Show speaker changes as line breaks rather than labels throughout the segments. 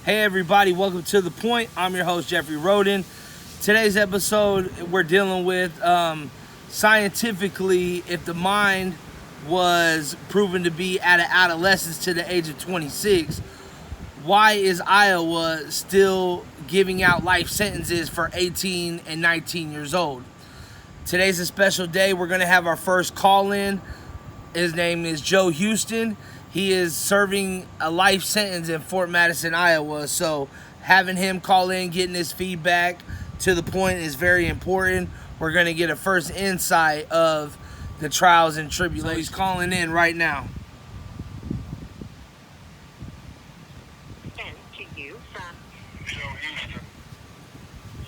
Hey everybody, welcome to The Point. I'm your host, Jeffrey Roden. Today's episode, we're dealing with scientifically, if the mind was proven to be at an adolescence to the age of 26, why is Iowa still giving out life sentences for 18 and 19 years old? Today's a special day. We're going to have our first call-in. His name is Joe Houston. He is serving a life sentence in Fort Madison, Iowa. So having him call in, getting his feedback to the point is very important. We're going to get a first insight of the trials and tribulations. So he's calling in right now.
Sent to you from
Joe Houston.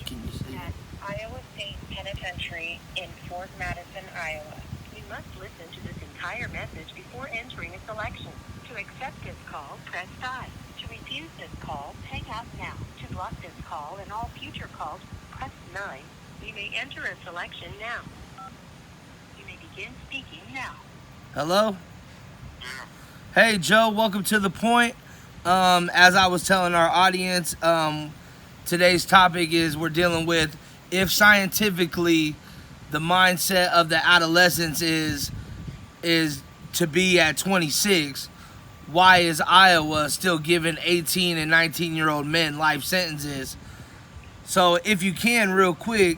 Can you see?
at Iowa State Penitentiary in Fort Madison, Iowa. You must listen to this entire message before entering a selection. To accept this call, press 5. To refuse this call, hang up now. To block this call and all future calls, press 9. You may enter a selection now. You may begin speaking now.
Hello?
Yeah.
Hey, Joe, welcome to The Point. As I was telling our audience, today's topic is we're dealing with if scientifically the mindset of the adolescence is to be at 26, why is Iowa still giving 18 and 19-year-old men life sentences? So if you can, real quick,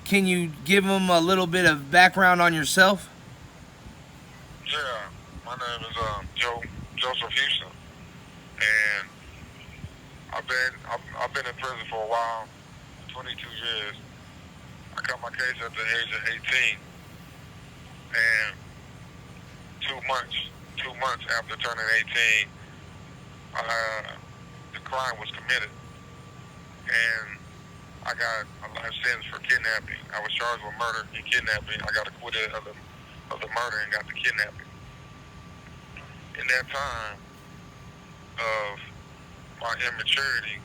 can you give them a little bit of background on yourself?
Yeah. My name is Joseph Houston, and I've been in prison for a while, 22 years. I got my case at the age of 18, and 2 months after turning 18, the crime was committed, and I got a life sentence for kidnapping. I was charged with murder and kidnapping. I got acquitted of the murder and got the kidnapping. In that time of my immaturity,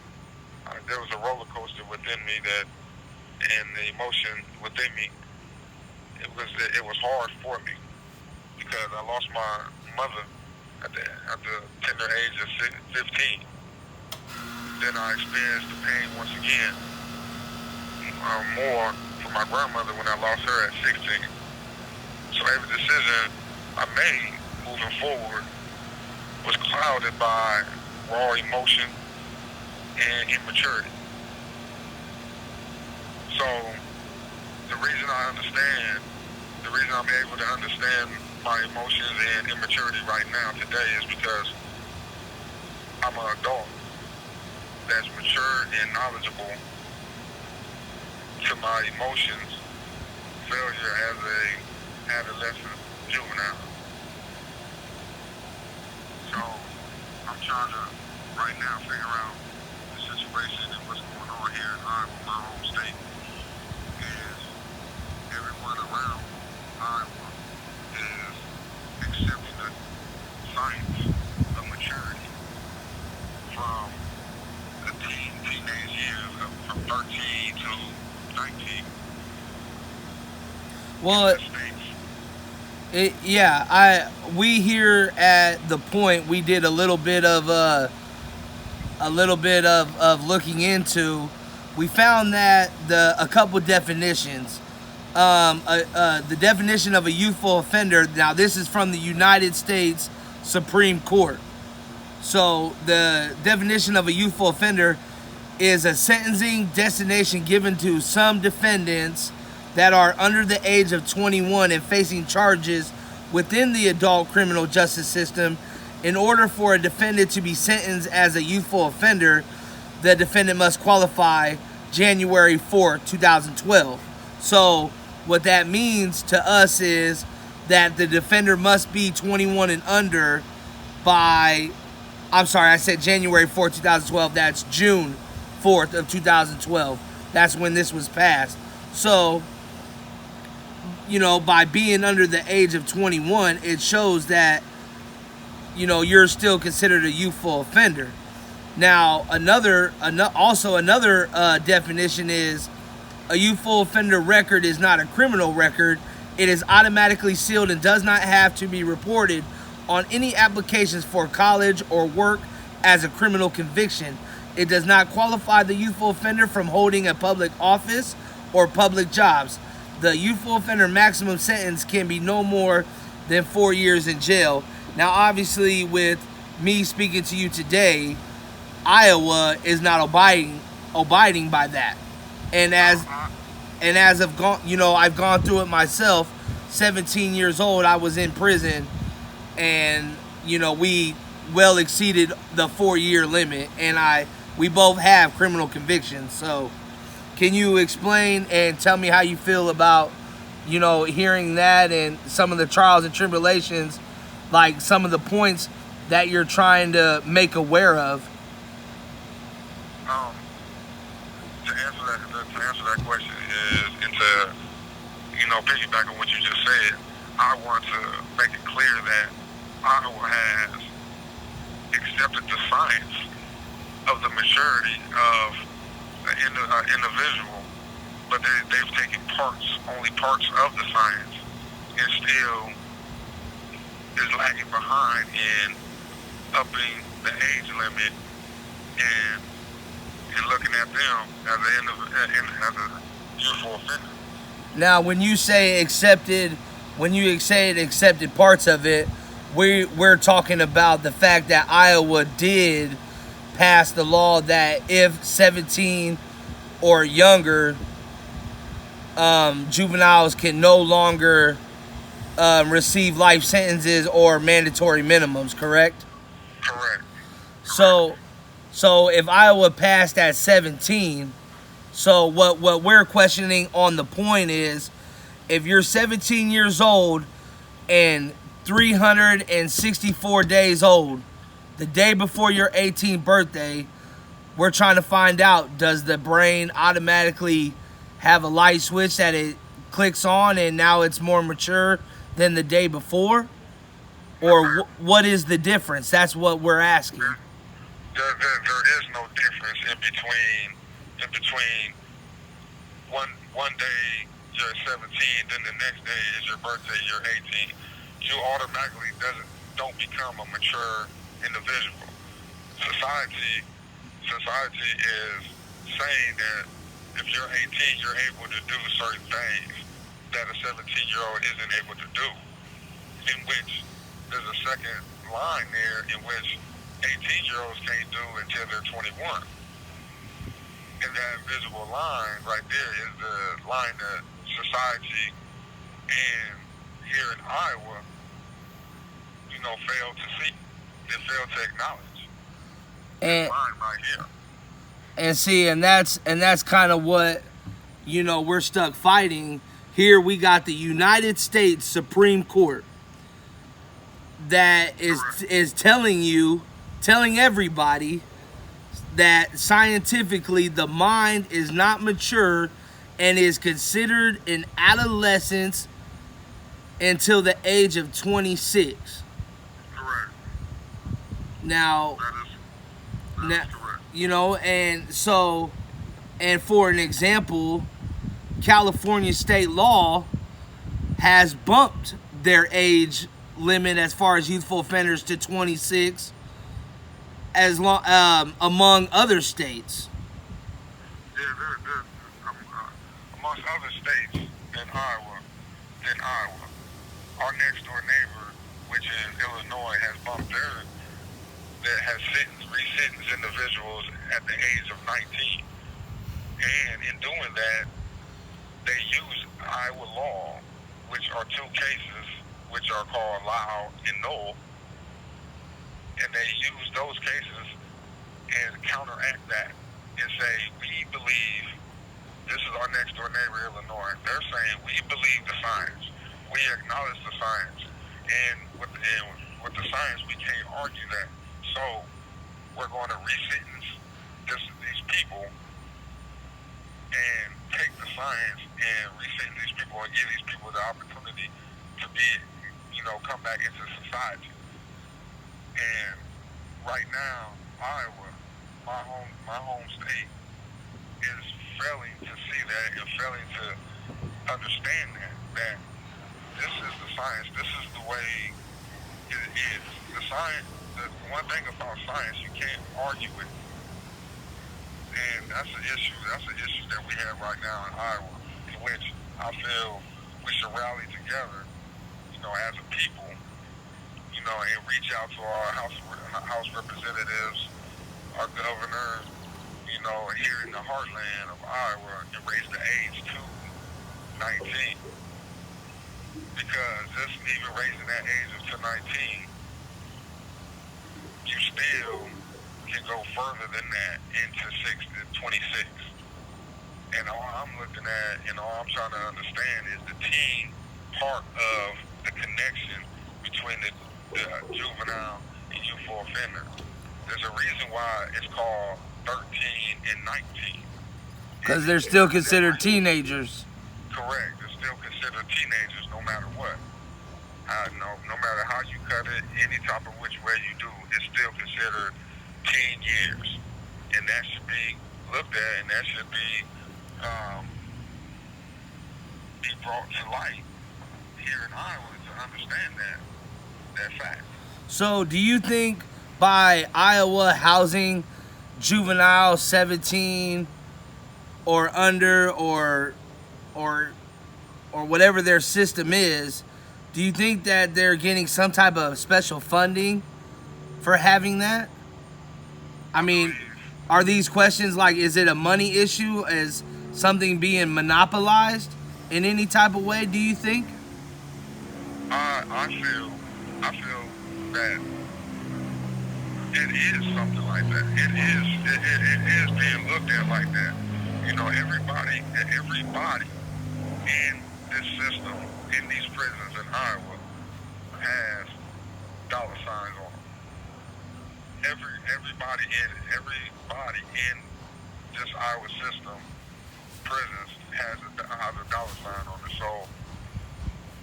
there was a roller coaster within me and the emotion within me. It was hard for me because I lost my mother at the tender age of 15. Then I experienced the pain once again, more from my grandmother when I lost her at 16. So every decision I made moving forward was clouded by raw emotion and immaturity. So the reason I'm able to understand my emotions and immaturity right now today is because I'm an adult that's mature and knowledgeable to my emotions, failure as a adolescent juvenile. So I'm trying to right now figure out the situation and what's going on here in Iowa, my home state. Is everyone around Iowa is accepting the science of maturity from the teenage years from 13 to 19.
Well, we here at The Point, we did a little bit of looking into. We found that a couple definitions. The definition of a youthful offender. Now, this is from the United States Supreme Court. So the definition of a youthful offender is a sentencing destination given to some defendants that are under the age of 21 and facing charges within the adult criminal justice system. In order for a defendant to be sentenced as a youthful offender, the defendant must qualify January 4, 2012. So what that means to us is that the defender must be 21 and under by, I'm sorry, I said January 4, 2012. That's June 4th of 2012. That's when this was passed. So, by being under the age of 21, it shows that, you're still considered a youthful offender. Now, another definition is a youthful offender record is not a criminal record. It is automatically sealed and does not have to be reported on any applications for college or work as a criminal conviction. It does not qualify the youthful offender from holding a public office or public jobs. The youthful offender maximum sentence can be no more than 4 years in jail. Now, obviously, with me speaking to you today, Iowa is not abiding by that. And as I've gone, I've gone through it myself. 17 years old, I was in prison, and we well exceeded the 4-year limit, and we both have criminal convictions. So, can you explain and tell me how you feel about hearing that and some of the trials and tribulations, like some of the points that you're trying to make aware of?
To answer that question is, and to piggyback on what you just said, I want to make it clear that Iowa has accepted the science of the maturity of an individual, but they've taken only parts of the science, and still is lagging behind in upping the age limit and looking at them as a youthful offender.
Now, when you say accepted parts of it, we're talking about the fact that Iowa did pass the law that if 17 or younger, juveniles can no longer receive life sentences or mandatory minimums, correct?
Correct.
So if Iowa passed at 17, so what we're questioning on the point is, if you're 17 years old and 364 days old, the day before your 18th birthday, we're trying to find out, does the brain automatically have a light switch that it clicks on and now it's more mature than the day before? Or what is the difference? That's what we're asking.
There is no difference in between one day you're 17, then the next day is your birthday, you're 18. You automatically don't become a mature individual. Society is saying that if you're 18, you're able to do certain things that a 17-year-old isn't able to do. In which there's a second line there in which 18-year-olds can't do until they're 21. And that invisible line right there is the line that society and here in Iowa, failed to see. They failed to acknowledge.
And
line right here.
And see, and that's kind of what we're stuck fighting. Here we got the United States Supreme Court that is telling everybody that scientifically the mind is not mature and is considered an adolescence until the age of 26.
Correct.
Now,
that is correct.
and for an example, California state law has bumped their age limit as far as youthful offenders to 26, among other states.
Yeah, amongst other states than Iowa, our next door neighbor, which is Illinois, has bumped that has resentenced individuals at the age of 19. And in doing that, they use Iowa law, which are two cases, which are called Lau and Knoll, and they use those cases and counteract that and say, we believe, this is our next door neighbor, Illinois, they're saying, we believe the science, we acknowledge the science, and with the science, we can't argue that. So we're going to resentence these people and take the science and resentence these people and give these people the opportunity to be, come back into society. And right now, Iowa, my home state, is failing to see that and failing to understand that this is the science, this is the way it is. The science, the one thing about science, you can't argue it. And that's an issue. That's an issue that we have right now in Iowa, in which I feel we should rally together, as a people, and reach out to our House representatives, our governor, here in the heartland of Iowa, and raise the age to 19. Because just even raising that age to 19, you still can go further than that into 26. And all I'm looking at and all I'm trying to understand is the teen part of the connection between the juvenile and youthful offender. There's a reason why it's called 13 and 19.
Because they're still considered teenagers.
Correct. They're still considered teenagers no matter what. No matter how you cut it, any type of which way you do, it's still considered teen years. And that should be looked at, and that should be brought to light here in Iowa to understand that fact.
So do you think by Iowa housing juvenile 17 or under or whatever their system is, do you think that they're getting some type of special funding for having that? I mean, are these questions like, is it a money issue? Is something being monopolized in any type of way, do you think?
I feel that it is something like that. It is being looked at like that. Everybody in this system, in these prisons in Iowa, has dollar signs on them. Everybody in this Iowa system, prisons, has a dollar sign on it. So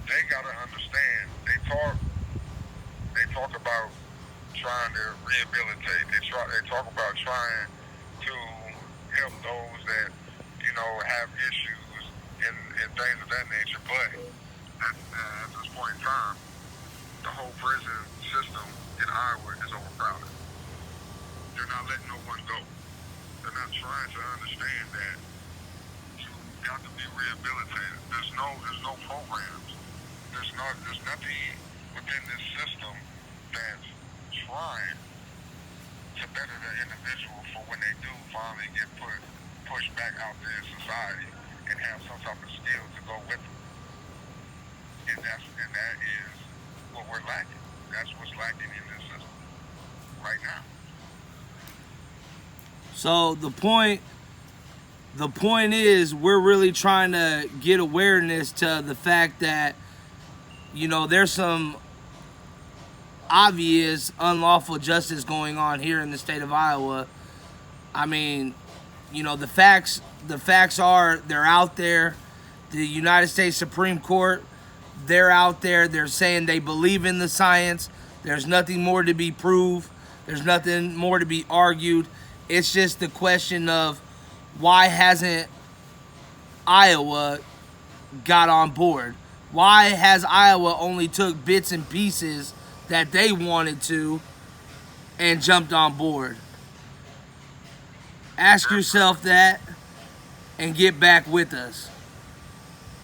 they gotta understand. They talk about trying to rehabilitate. They talk about trying to help those that have issues and things of that nature. But at this point in time, the whole prison system in Iowa is overcrowded. They're not letting no one go. They're not trying to understand that you got to be rehabilitated. There's no programs. There's nothing within this system that's trying to better the individual for when they do finally get pushed back out there in society and have some type of skill to go with them. And that is what we're lacking. That's what's lacking in this system right now.
So the point is, we're really trying to get awareness to the fact that, there's some obvious unlawful justice going on here in the state of Iowa. I mean, the facts are, they're out there. The United States Supreme Court, they're out there. They're saying they believe in the science. There's nothing more to be proved. There's nothing more to be argued. It's just the question of, why hasn't Iowa got on board? Why has Iowa only took bits and pieces that they wanted to and jumped on board? Ask yourself that and get back with us.